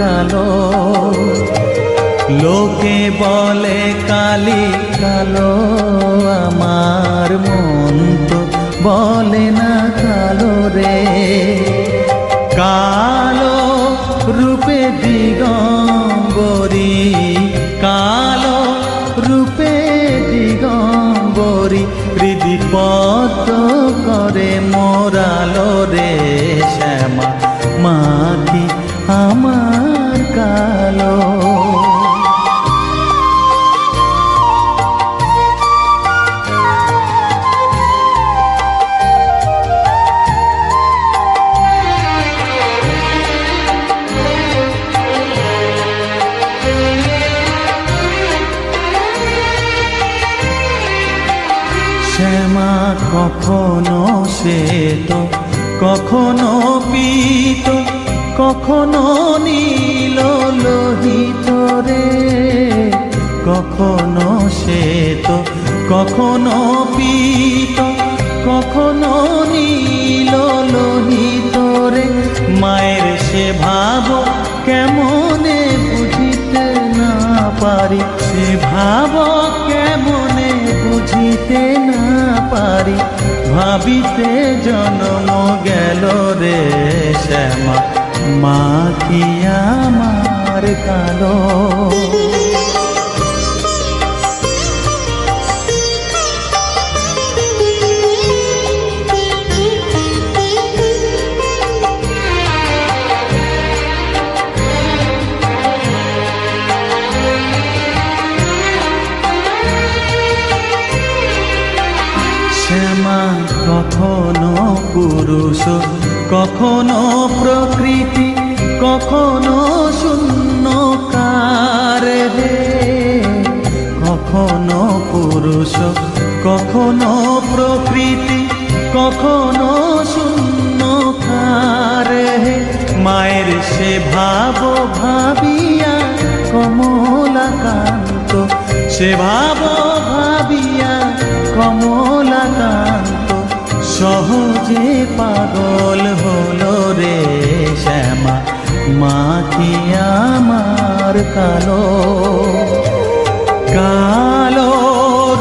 কালো। লোকে বলে কালি কালো, আমার মন তো বলে না কালো রে। কালো রূপে দিগম্বরী, কালো রূপে দিগম্বরী, হৃদিপদ্ম করে মোরালো রে শ্যামা, মা কি আমার কালো। শ্যামা কখনো শ্বেত, কখনো পীত, কখনো নীল লোহিত রে। কখনো শ্বেত, কখনো পীত, কখনো নীল লোহিত রে। মায়ের সে ভাব কেমনে বুঝিতে না পারি, সে ভাব কেমনে বুঝিতে না পারি, ভাবিতে জন্ম গেল রে শ্যামা, মা কি আমার কালো। শ্যামা কখনো পুরুষ, কখনো প্রকৃতি, কখনো শূন্যকার রে। কখনো পুরুষ, কখনো প্রকৃতি, কখনো শূন্যকার রে। মায়ের সে ভাব ভাবিয়া কমলাকান্ত, সে ভাব ভাবিয়া কমলাকান্ত, সহজে পাগল হলো রে শ্যামা, মা কি আমার কালো। কালো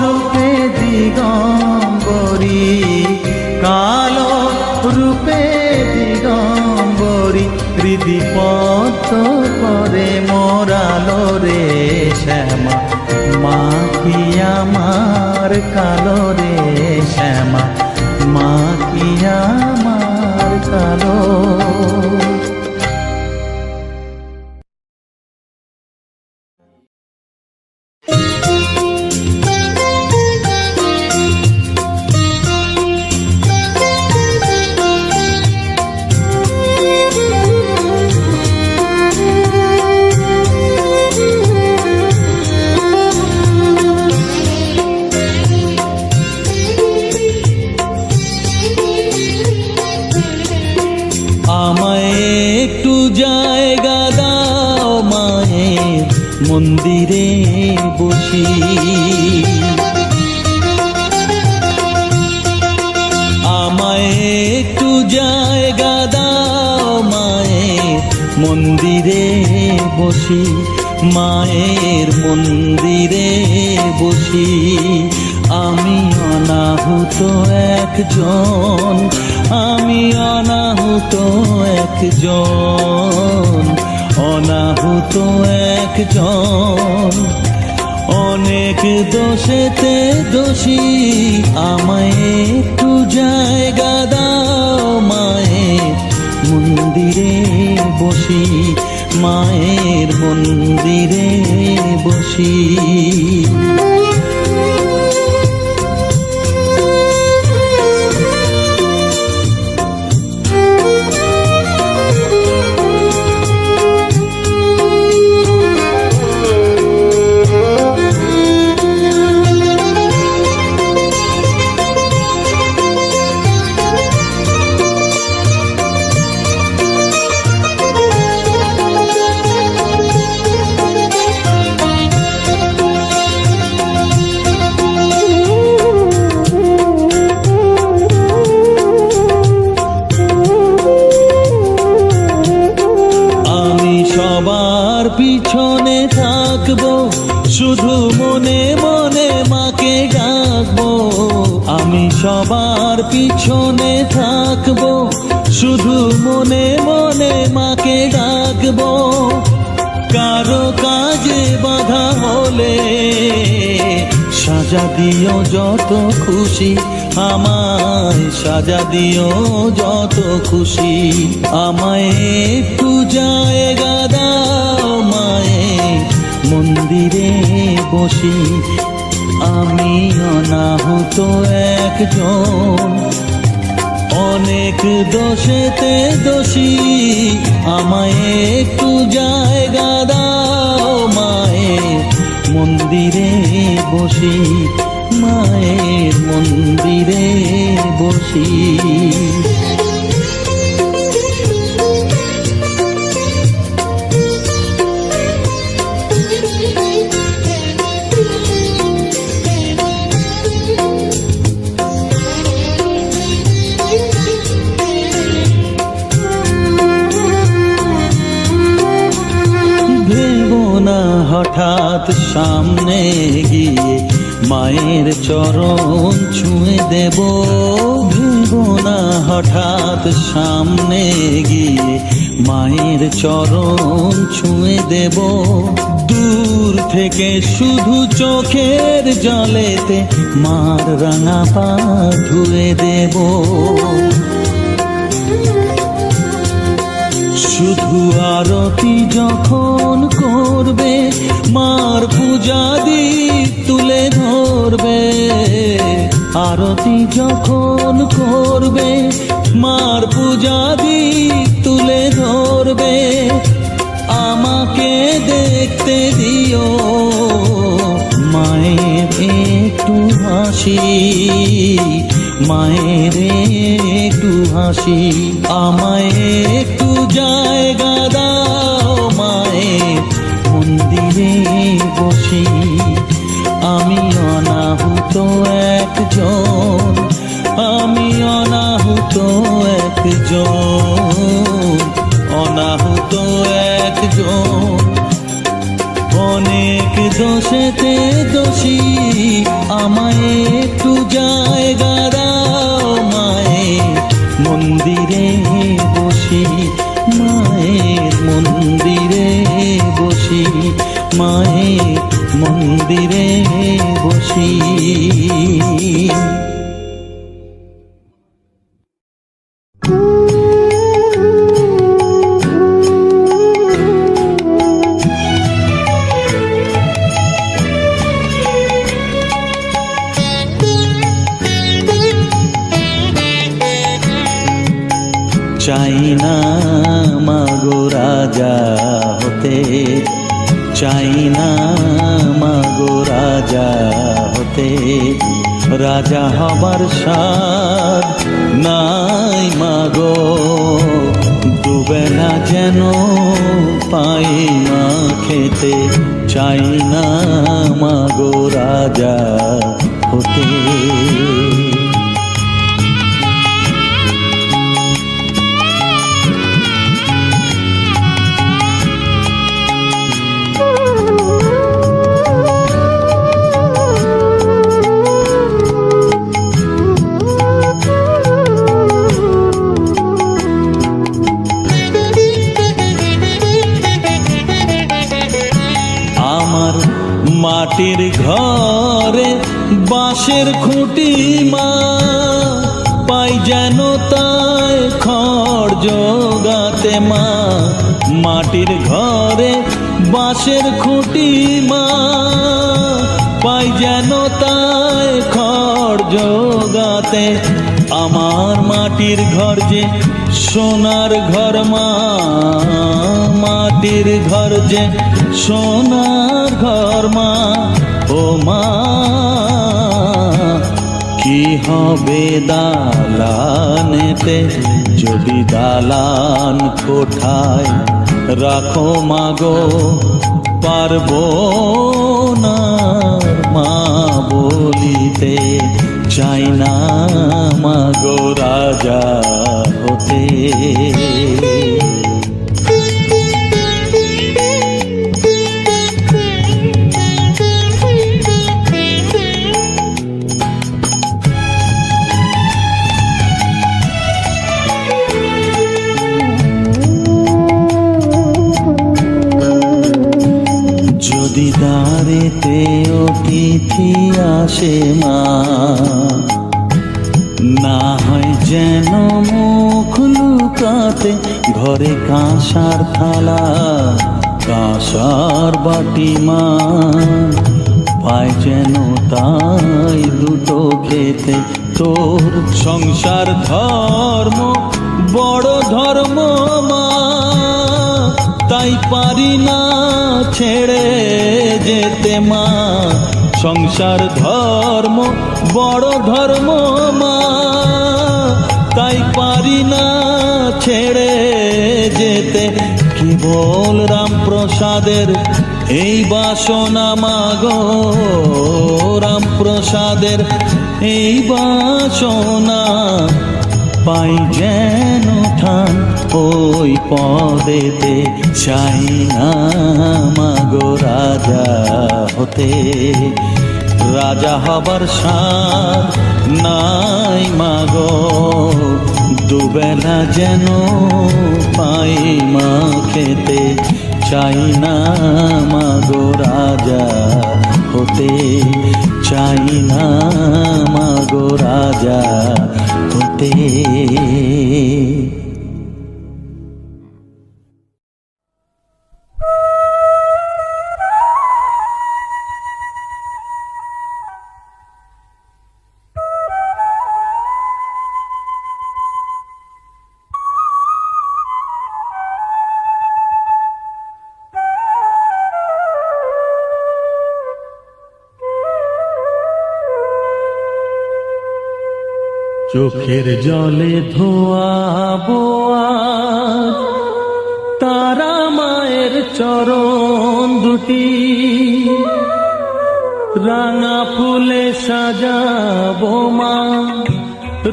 রূপে দিগম্বরী, কালো রূপে দিগম্বরী, হৃদিপদ্ম করে মোরালো রে শ্যামা, মা কি আমার কালো রে শ্যামা, মা কি আমার কালো। মন্দিরে বসি, আমায় একটু জায়গা দাও মায়ের মন্দিরে বসি, মায়ের মন্দিরে বসি। আমি অনাহুত একজন, আমি অনাহুত একজন, অনাহুত একজন, অনেক দোষেতে দোষী। আমায় একটু জায়গা দাও মায়ের মন্দিরে বসি, মায়ের মন্দিরে বসি। শুধু মনে মনে মাকে ডাকবো, আমি সবার পিছনে থাকবো, শুধু মনে মনে মাকে ডাকবো। কারো কাজে বাধা হলে সাজা দিও যত খুশি, আমায় সাজা দিও যত খুশি। আমায় একটু জায়গা দাও মায়ের মন্দিরে বসি, আমি অনাহুত একজন, অনেক দোষেতে দোষী। আমায় একটু জায়গা দাও মায়ের মন্দিরে বসি, মায়ের মন্দিরে বসি। হঠাৎ সামনে গিয়ে মায়ের চরণ ছুঁয়ে দেব, ভেবো না হঠাৎ সামনে গিয়ে মায়ের চরণ ছুঁয়ে দেব। দূর থেকে শুধু চোখের জলেতে মার রাঙা পা ধুয়ে দেব। শুধু আরতি যখন করবে মার পূজা দীপ তুলে ধরবে, আরতি যখন করবে মার পূজা দীপ তুলে ধরবে। আমাকে দেখতে দিও মায়ের একটু হাসি, মায়ের একটু হাসি। আমায় একটু জায়গা দাও মায়ের মন্দিরে বসি, আমি অনাহুত একজন, আমি অনাহুত একজন, অনাহুত একজন, অনেক দোষেতে দোষী। আমায় একটু জায়গা দাও মায়ের মন্দিরে বসি, মায়ের মন্দিরে বসি, মায়ের মন্দিরে বসি। চাই না মাগো রাজা হতে, চাই না মাগো রাজা হতে, রাজা হবার স্বাদ নাই মাগো। দুবেলা যেন পাই মা খেতে, চাই না মাগো রাজা হতে। মাটির ঘরে বাঁশের খুঁটি মা, পাই যেন তাই খড় জোগাতে মা। মাটির ঘরে বাঁশের খুঁটি মা, পাই যেন তাই খড় জোগাতে। আমার মাটির ঘর যে সোনার ঘর মা, মাটির ঘর যে সোনার ঘর মা। ও মা কি হবে দালানেতে যদি দালান কোঠায় রাখো মাগো, পারবো না মা বলিতে। চাই না মাগো রাজা হতে। দিদারেতে অতিথি আসে মা, না হয় যেন মুখ লুকাতে ঘরে কাঁসার থালা কাঁসার বাটি মা, পায় যেন তাই দুটো খেতে। তোর সংসার ধর্ম বড় ধর্ম মা, তাই পারি না ছেড়ে যেতে মা। সংসার ধর্ম বড় ধর্ম মা, তাই পারি না ছেড়ে যেতে। কেবল রামপ্রসাদের এই বাসনা মাগো, রামপ্রসাদের এই বাসনা, পাই যেন ঠান ওই পদেতে। চাই না মাগো রাজা হতে, রাজা হবার সার নাই মাগো, দুবেলা যেন পাই মা খেতে। চাই না মাগো রাজা হতে, চাই না মাগো রাজা হতে। চোখের জলে ধোয়াবো আজ তারা মায়ের চরণ দুটি, রাঙা ফুলে সাজাবো মা,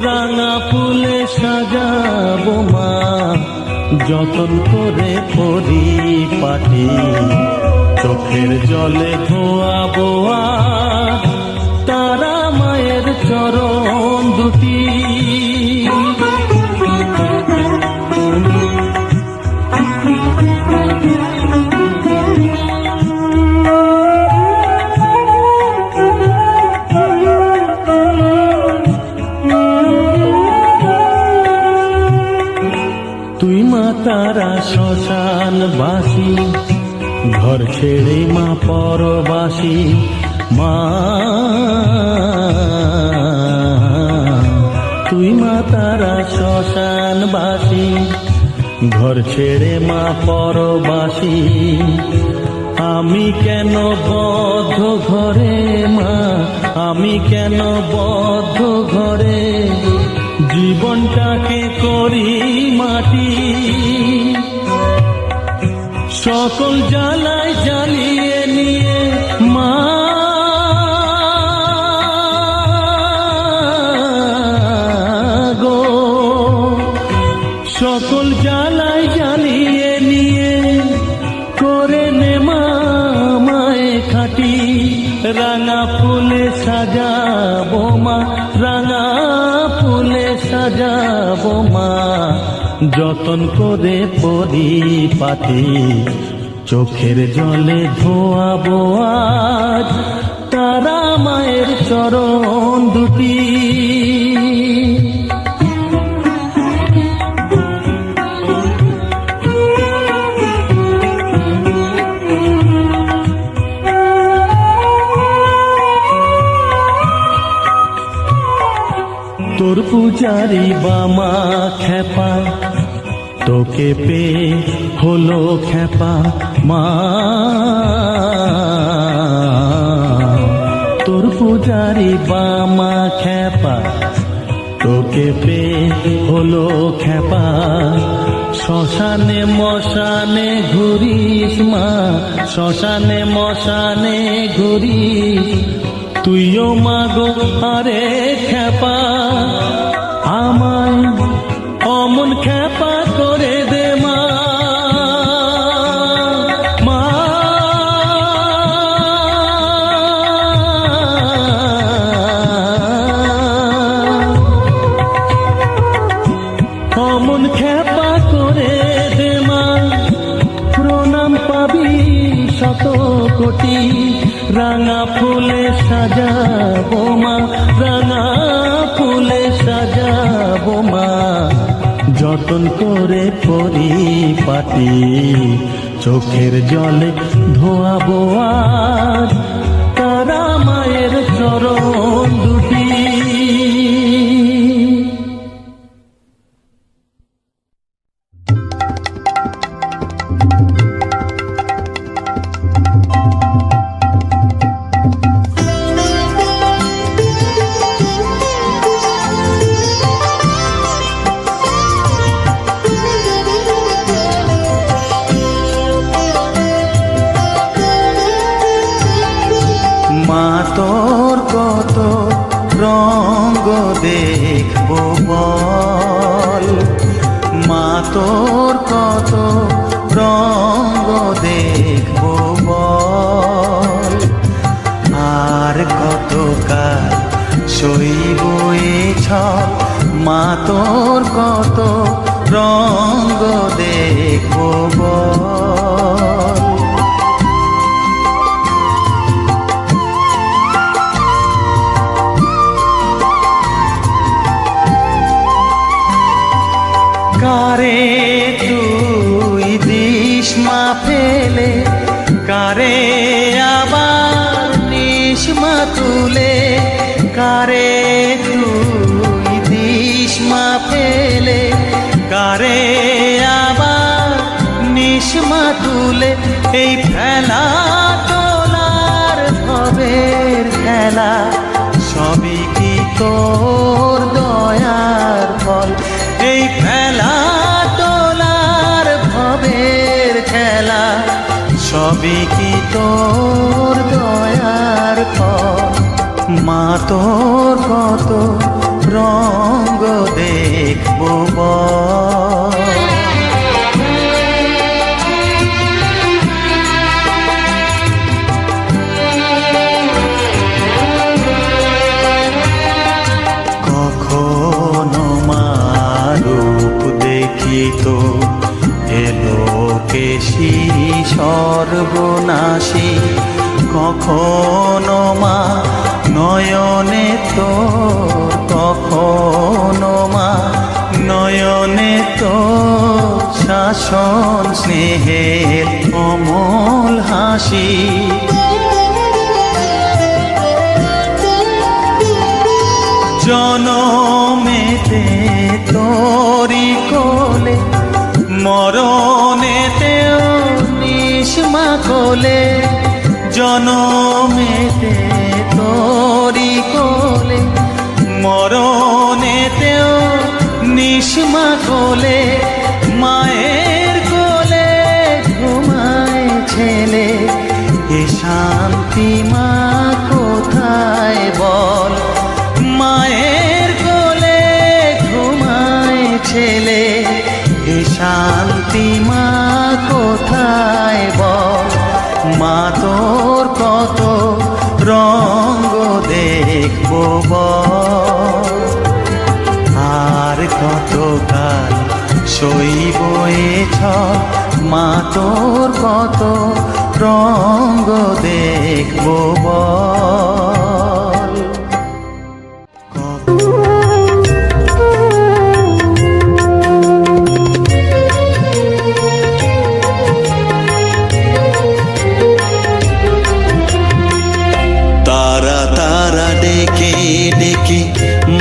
রাঙা ফুলে সাজাবো মা, যতন করে পরিপাটি। চোখের জলে ধোয়াবো আজ তারা মায়ের চরণ দুটি, তুই মা তারা শ্মশানবাসী, ঘর ছেড়ে মা পরবাসী মা, তুই মা তারা শ্মশানবাসী, ঘর ছেড়ে মা পরবাসী। আমি কেন বদ্ধ ঘরে মা, আমি কেন বদ্ধ ঘরে, জীবনটাকে করি মাটি। সকল জ্বালায় জ্বালিয়ে নিয়ে মা গো, সকল জ্বালায় জ্বালিয়ে নিয়ে করে নে মা মায়ে খাটি। রাঙা ফুলে সাজাবো মা, রাঙা ফুলে সাজাবো মা, যতন করে পরিপাটি। চোখের জলে ধোয়াবো আজ তারা মায়ের চরণ দুটি। তোর পূজারি বামা খেপা, তোকে পে হলো খেপা মা, তোর পূজারি বামা খেপা, তোকে পে হলো খেপা। শ্মশানে মশানে ঘুরিস মা, শ্মশানে মশানে ঘুরিস, তুইও মাগো আরে খেপা। আমায় অমন খেপা করে দে মা, মা অমন খেপা করে দে মা, প্রণাম পাবি শত কোটি রাঙা ফুলে সাজাবো মা, রাঙা ফুলে সাজাবো মা, যতন করে পরিপাটি চোখের জলে ধোয়াবো আজ তারা মায়ের চরণ দুটি। মা তোর কত রঙ্গ দেখবো বল, মা তোর কত রঙ্গ দেখবো বল, আর কত কাল সইব এ ছল, মা তোর কত রঙ্গ দেখবো বল। কারে তুই দিস মা ফেলে, কারে আবার নিস মা তুলে, কারে তুই দিস মা ফেলে, কারে আবার নিস মা তুলে, এই ফেলা তোলার ভবের খেলা সবই কি তোর দয়ার ফল, এই ফেলা তোলার ভবের খেলা সবই কি তোর দয়ার ফল। মা তোর কত রঙ্গ দেখবো বল। কখনো মা রূপ দেখিতো এলো কেশি সর্বনাশী, কখনো মা নয়নে তোর, কখনো মা নয়নে তোর শাসন স্নেহের অমল হাসি, জনমেতে তোরি কোলে, মরণেতেও নিস মা কোলে, জনমেতে তোরি কোলে, মরণেতেও নিস মা কোলে, মায়ের কোলে ঘুমায় ছেলে, এ শান্তি মা কোথায় বল, মায়ের কোলে ঘুমায় ছেলে, এ শান্তি মা কোথায় বল। মা তোর কত রঙ্গ দেখবো বল, আর কত কাল সইব এ ছল, মা তোর কত রঙ্গ দেখবো বল। তারা তারা ডেকে ডেকে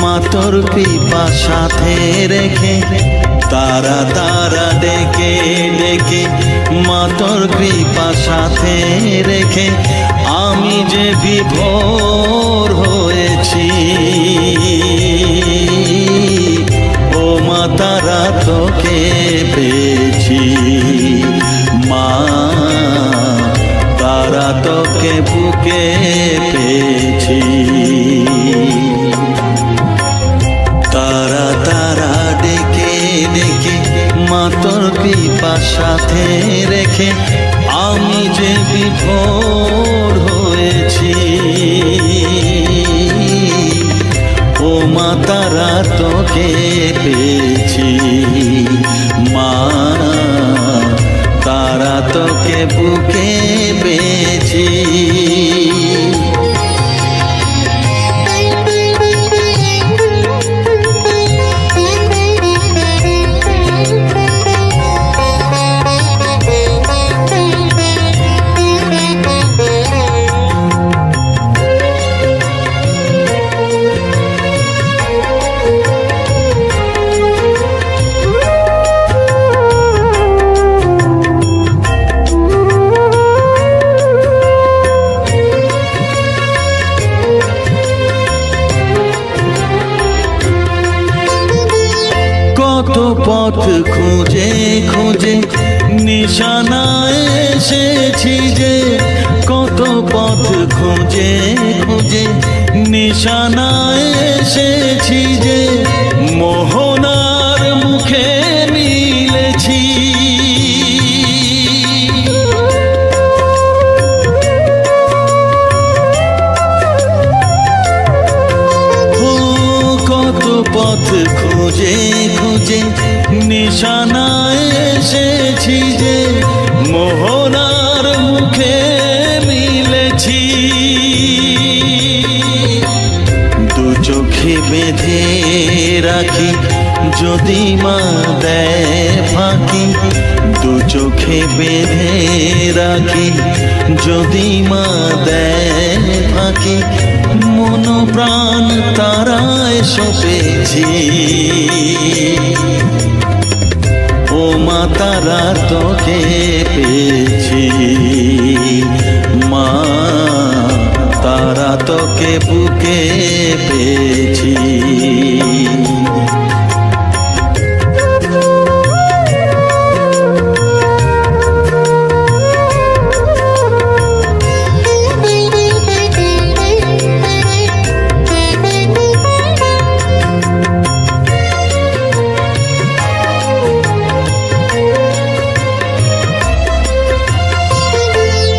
মা তোর কৃপা সাথে রেখে, তারা তারা ডেকে ডেকে মা তোর কৃপা সাথে রেখে, আমি যে বিভোর হয়েছি, ও মা তারা তোকে পেয়েছি, মা তারা তোকে বুকে পেয়েছি, তারা তারা ডেকে ডেকে মা তোর কৃপা সাথে রেখে, আমি যে বিভোর হয়েছি, ও মা তারা তোকে পেয়েছি, মা তারা তোকে বুকে পেয়েছি। কত পথ খুঁজে খুঁজে নিশানায় এসেছি যে, কত পথ খুঁজে খুঁজে নিশানায় এসেছি যে, মোহনার মুখে মিলেছি। কত পথ খুঁজে খুঁজে নিশানায় এসেছি যে, মোহনার মুখে মিলেছি। দু চোখে বেঁধে রাখি যদি মা দেয় ফাঁকি, দু চোখে বেঁধে রাখি যদি মা দেয় ফাঁকি, মন প্রাণ তারায় সপেছি। ও মা তারা তোকে পেয়েছি, মা তারা তোকে বুকে পেয়েছি।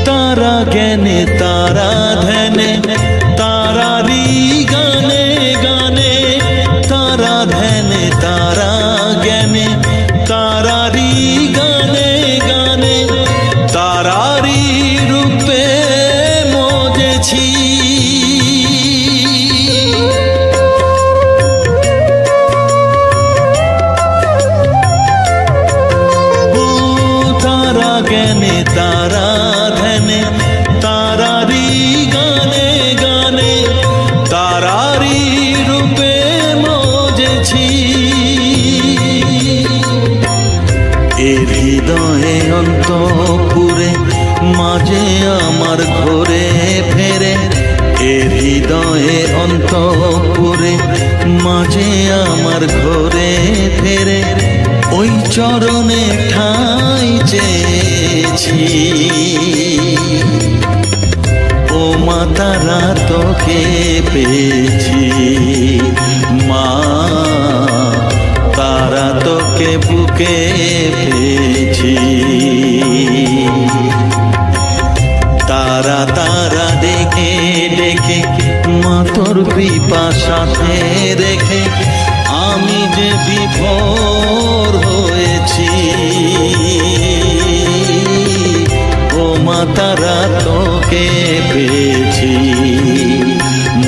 তারা জ্ঞানে তারা ধ্যানে তারারি গানে গানে, তারা ধ্যানে তারা জ্ঞানে তারারি গানে গানে, তারারি রূপে মজেছি। ও তারা জ্ঞানে তারা ধ্যানে তারারি গানে গানে, তারারি রূপে মজেছি। এর হৃদয়ে অন্তপুরে মাঝে আমার ঘরে ফেরে, এর হৃদয়ে অন্তপুরে মাঝে আমার ঘরে ফেরে, ওই চরণে ঠাঁই চেয়েছি। ও মা তারা তোকে পেয়েছি, মা তারা তোকে বুকে পেয়েছি। তারা তারা ডেকে ডেকে মা তোর কৃপা সাথে রেখে আমি যে বিভোর হয়েছি। ও মা তারা তোকে পেয়েছি,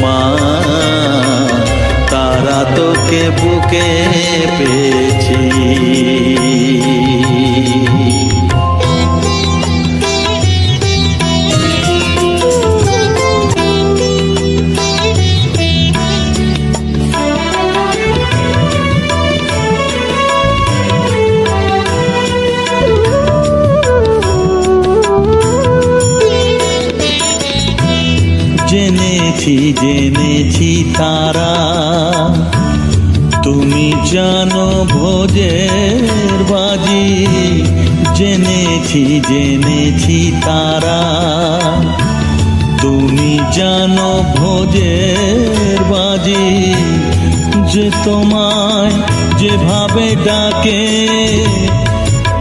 মা তারা তোকে বুকে পেয়েছি। জেনেছি জেনেছি তারা তুমি জানো ভোজের বাজি, জেনেছি জেনেছি তারা তুমি জানো ভোজের বাজি, যে তোমায় যেভাবে ডাকে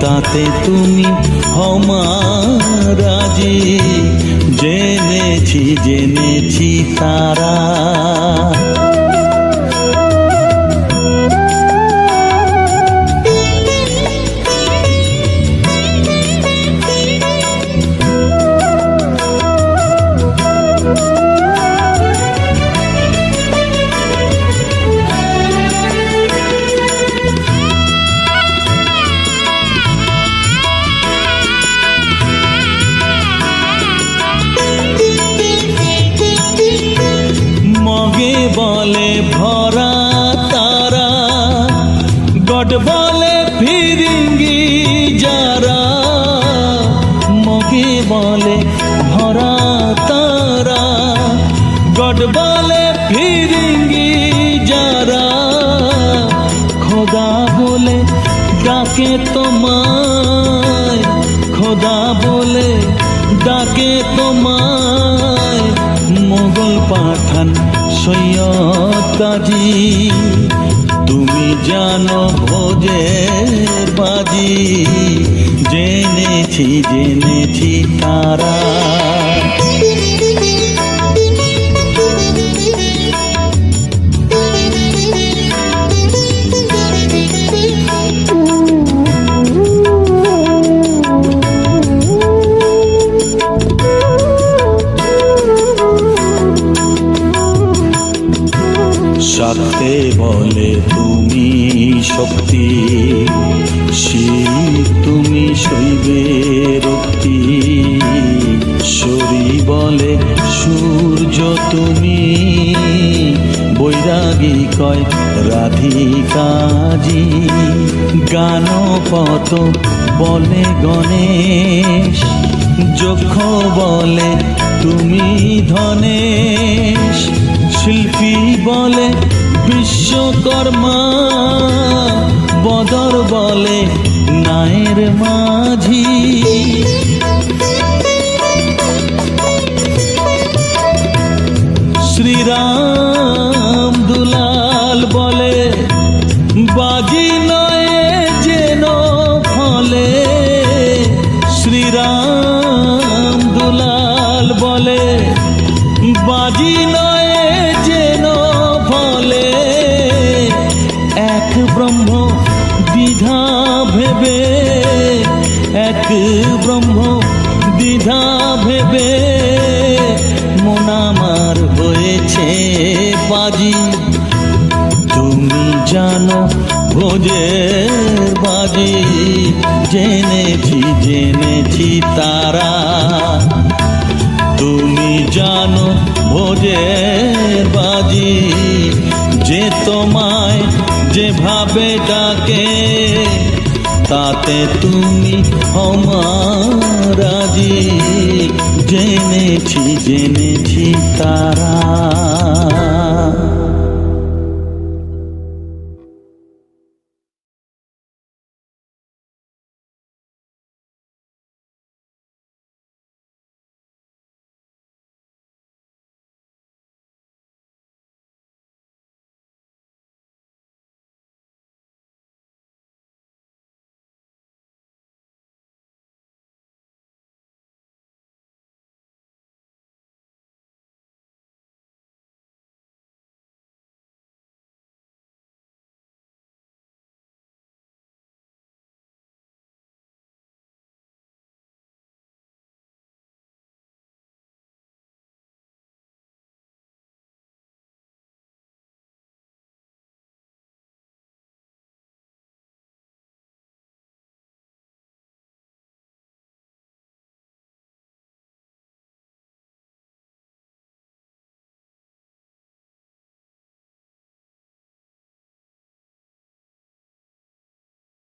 তাতে তুমি হও মা রাজি। জেনেছি জেনেছি তারা মনকে বলে ভরা তারা, গড বলে ফিরিঙ্গি যারা, খোদা বলে ডাকে তোমায়, খোদা বলে ডাকে তোমায়, মোগল পাঠান সৈয়দ কাজী। তুমি জানো ভোজের বাজি, জেনেছি জেনেছি তারা। সাথে বলে তুমি শক্তি, শিব তুমি শৈবে রক্তি, শরী বলে সূর্য তুমি, বৈরাগী কয় রাধিকাজি, গানপত বলে গণেশ, যক্ষ বলে তুমি ধনেশ, শিল্পী বলে বিশ্বকর্মা, বদর বলে নায়ের মাঝি, শ্রীরাম দুলাল বলে বাজি নয় যেন ফলে, শ্রীরাম দুলাল বলে বাজি নয় যেন ফলে, এক ব্রহ্ম দ্বিধা ভেবে, এক ব্রহ্ম দ্বিধা ভেবে, মন আমার হয়েছে বাজি। তুমি জানো ভোজের বাজি, জেনেছি জেনেছি তারা। তুমি জানো ভোজের বাজি, যে তোমায় যেভাবে ডাকে, তাতে তুমি আমার রাজি, জেনেছি জেনেছি তারা।